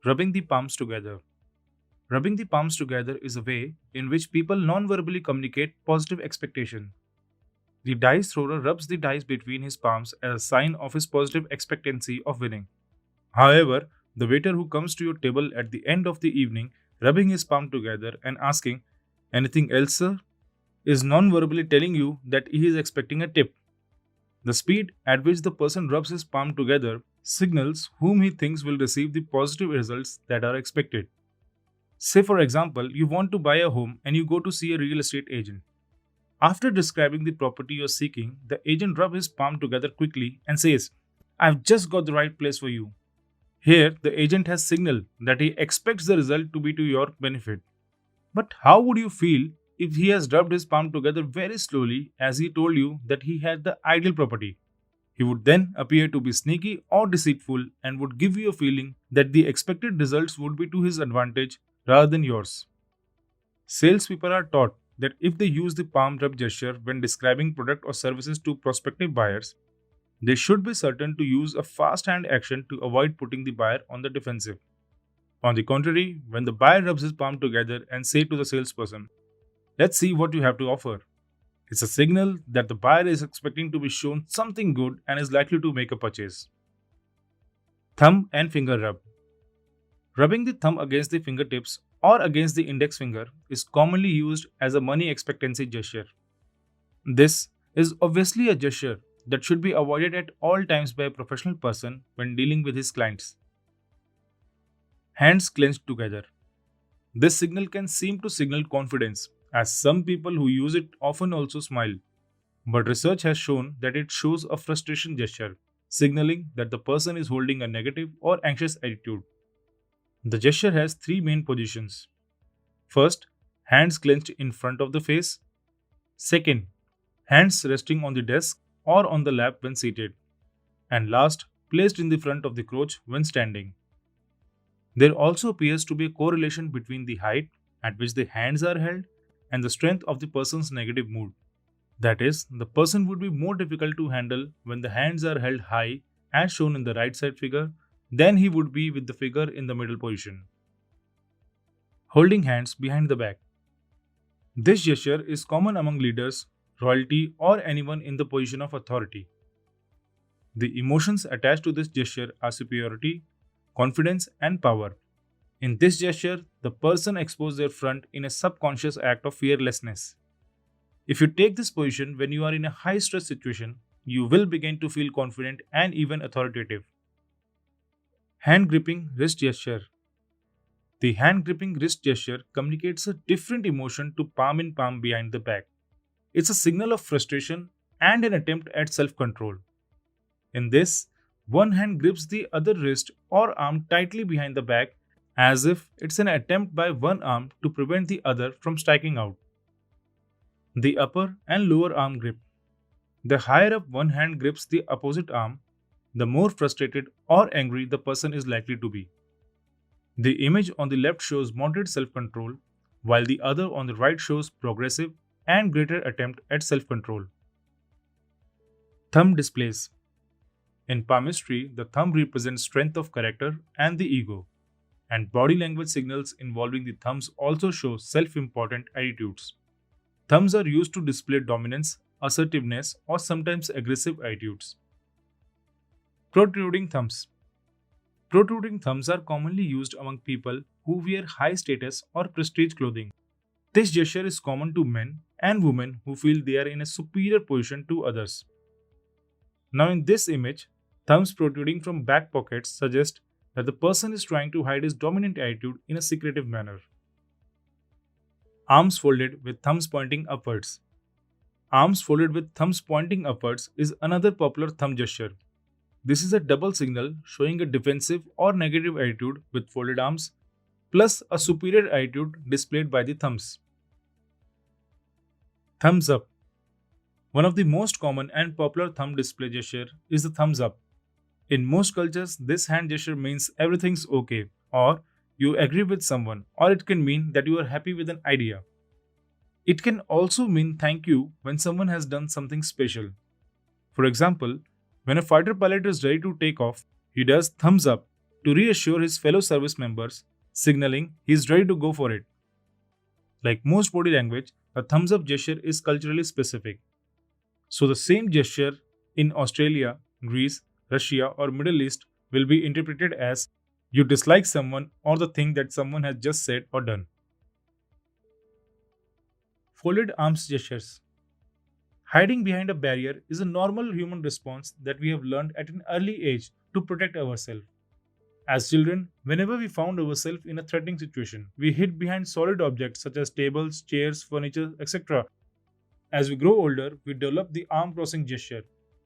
Rubbing the palms together. Rubbing the palms together is a way in which people non-verbally communicate positive expectation. The dice thrower rubs the dice between his palms as a sign of his positive expectancy of winning. However, the waiter who comes to your table at the end of the evening, rubbing his palm together and asking, "Anything else, sir?" is non-verbally telling you that he is expecting a tip. The speed at which the person rubs his palm together signals whom he thinks will receive the positive results that are expected. Say, for example, you want to buy a home and you go to see a real estate agent. After describing the property you're seeking, the agent rubs his palm together quickly and says, "I've just got the right place for you." Here, the agent has signaled that he expects the result to be to your benefit. But how would you feel if he has rubbed his palm together very slowly as he told you that he had the ideal property? He would then appear to be sneaky or deceitful and would give you a feeling that the expected results would be to his advantage rather than yours. Salespeople are taught that if they use the palm rub gesture when describing product or services to prospective buyers, they should be certain to use a fast hand action to avoid putting the buyer on the defensive. On the contrary, when the buyer rubs his palm together and say to the salesperson, "Let's see what you have to offer," it's a signal that the buyer is expecting to be shown something good and is likely to make a purchase. Thumb and finger rub. Rubbing the thumb against the fingertips or against the index finger is commonly used as a money expectancy gesture. This is obviously a gesture that should be avoided at all times by a professional person when dealing with his clients. Hands clenched together. This signal can seem to signal confidence, as some people who use it often also smile. But research has shown that it shows a frustration gesture, signaling that the person is holding a negative or anxious attitude. The gesture has three main positions. First, hands clenched in front of the face. Second, hands resting on the desk or on the lap when seated. And last, placed in the front of the crotch when standing. There also appears to be a correlation between the height at which the hands are held and the strength of the person's negative mood. That is, the person would be more difficult to handle when the hands are held high, as shown in the right side figure, than he would be with the figure in the middle position. Holding hands behind the back. This gesture is common among leaders, royalty, or anyone in the position of authority. The emotions attached to this gesture are superiority, confidence, and power. In this gesture, the person exposes their front in a subconscious act of fearlessness. If you take this position when you are in a high stress situation, you will begin to feel confident and even authoritative. Hand gripping wrist gesture. The hand gripping wrist gesture communicates a different emotion to palm in palm behind the back. It's a signal of frustration and an attempt at self control. In this, one hand grips the other wrist or arm tightly behind the back as if it's an attempt by one arm to prevent the other from striking out. The upper and lower arm grip. The higher up one hand grips the opposite arm, the more frustrated or angry the person is likely to be. The image on the left shows moderate self control, while the other on the right shows progressive and greater attempt at self control. Thumb displays. In palmistry, the thumb represents strength of character and the ego, and body language signals involving the thumbs also show self important attitudes. Thumbs are used to display dominance, assertiveness, or sometimes aggressive attitudes. Protruding thumbs. Protruding thumbs are commonly used among people who wear high status or prestige clothing. This gesture is common to men and women who feel they are in a superior position to others. Now, in this image, thumbs protruding from back pockets suggest that the person is trying to hide his dominant attitude in a secretive manner. Arms folded with thumbs pointing upwards. Arms folded with thumbs pointing upwards is another popular thumb gesture. This is a double signal showing a defensive or negative attitude with folded arms, plus a superior attitude displayed by the thumbs. Thumbs up. One of the most common and popular thumb display gesture is the thumbs up. In most cultures, this hand gesture means everything's okay, or you agree with someone, or it can mean that you are happy with an idea. It can also mean thank you when someone has done something special. For example, when a fighter pilot is ready to take off, he does thumbs up to reassure his fellow service members, signaling he is ready to go for it. Like most body language, a thumbs up gesture is culturally specific. So the same gesture in Australia, Greece, Russia, or Middle East will be interpreted as you dislike someone or the thing that someone has just said or done. Folded arms gestures. Hiding behind a barrier is a normal human response that we have learned at an early age to protect ourselves. As children, whenever we found ourselves in a threatening situation, we hid behind solid objects such as tables, chairs, furniture, etc. As we grow older, we develop the arm crossing gesture.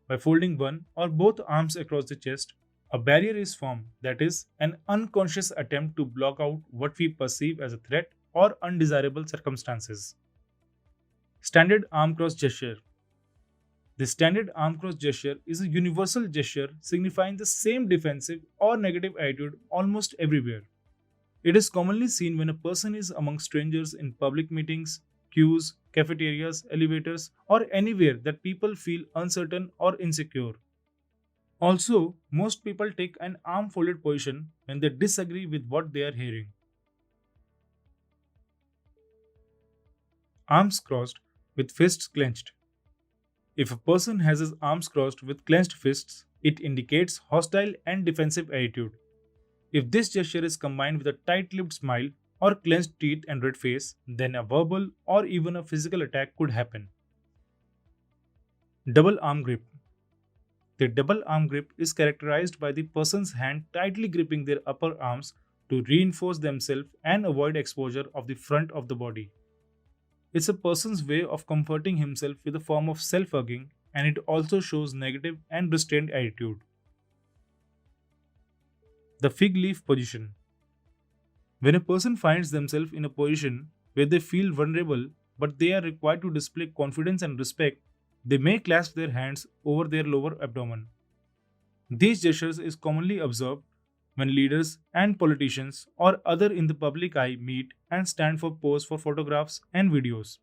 By folding one or both arms across the chest, a barrier is formed, that is, an unconscious attempt to block out what we perceive as a threat or undesirable circumstances. Standard arm cross gesture. The standard arm cross gesture is a universal gesture signifying the same defensive or negative attitude almost everywhere. It is commonly seen when a person is among strangers in public meetings, queues, cafeterias, elevators, or anywhere that people feel uncertain or insecure. Also, most people take an arm folded position when they disagree with what they are hearing. Arms crossed with fists clenched. If a person has his arms crossed with clenched fists, it indicates hostile and defensive attitude. If this gesture is combined with a tight lipped smile or clenched teeth and red face, then a verbal or even a physical attack could happen. Double arm grip. The double arm grip is characterized by the person's hand tightly gripping their upper arms to reinforce themselves and avoid exposure of the front of the body. It's a person's way of comforting himself with a form of self hugging, and it also shows negative and restrained attitude. The fig leaf position. When a person finds themselves in a position where they feel vulnerable but they are required to display confidence and respect, they may clasp their hands over their lower abdomen. These gestures is commonly observed when leaders and politicians or other in the public eye meet and stand for pose for photographs and videos.